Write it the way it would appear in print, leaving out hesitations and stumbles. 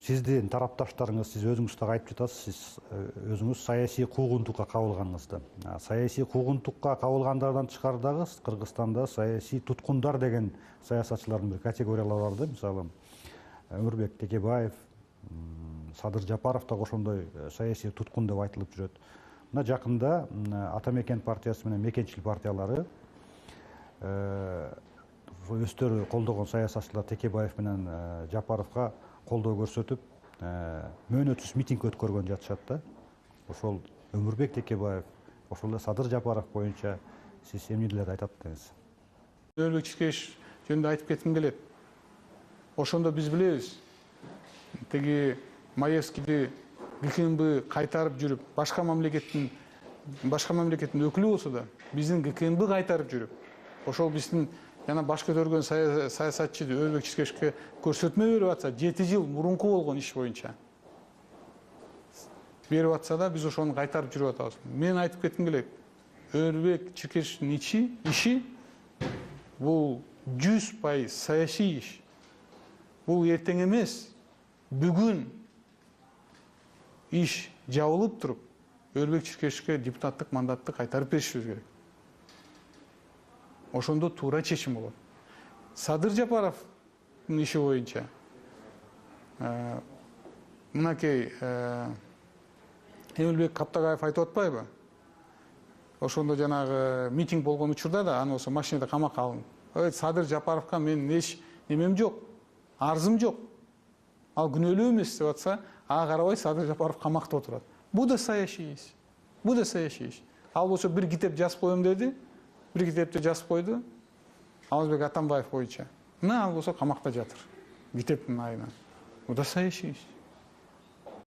Сиздин тарапташтарыңыз, сиз өзүңүз да айтып жатасыз, сиз өзүңүз саясий куугунтукка кабылганыңызды. Саясий куугунтукка кабылгандардан тышкары Кыргызстанда саясий туткундар деген саясатчылардын бир категориялары бар да, мисалы Өмүрбек Текебаев, Садыр Жапаров да ошондой саясий туткун деп айтылып жүрөт. Мына жакында Ата Мекен партиясы менен Мекенчил партиялары өздөрү колдогон саясатчылар Текебаев менен Жапаровго колдоо көрсөтүп, мөөнөтсүз митинг өткөргөн жатышат да. Ошол Өмүрбек Текебаев, ошол эле Садыр Жапаров боюнча сиз эмнелерди айтат деңиз? Өмүрбек Чиркеш жөнүндө айтып кетким келет. Ошондо биз билебиз, теги Маевскийди ГКМБ кайтарып жүрүп, башка мамлекеттин өкүлү болсо да, биздин ГКМБ кайтарып жүрүп, ошол биздин жана баш көтөргөн саясатчы Өмүрбек Чиркешке көрсөтмө берип атса, 7 жыл мурунку болгон иш боюнча берип атса да, биз ошону кайтарып жүрүп атабыз. Мен айтып кетким келет, Өмүрбек Чиркештин иши бул 100% саясий иш. Бул эртең эмес, бүгүн иш жабылып туруп, Өмүрбек Чиркешке депутаттык мандатты кайтарып беришибиз керек. Ошондо туура чечим болот. Садыр Жапаровдун иши боюнча мынакей Эмилбек Каптагаев айтып атпайбы? Ошондо жанагы митинг болгон учурда да аны болсо машинада камакка алынып. Садыр Жапаровго мен эч немем жок, арзым жок. Ал күнөөлүү эмес деп атса, ага карабай Садыр Жапаров камакта отурат. Бул да саясий иш. Бул да саясий иш. Ал болсо бир китеп жазып коем деди. Бир китепти жазып койду. Алмазбек Атамбаев боюнча. Мына ал болсо камакта жатыр. Китептин айынан. Бул да саясий иш.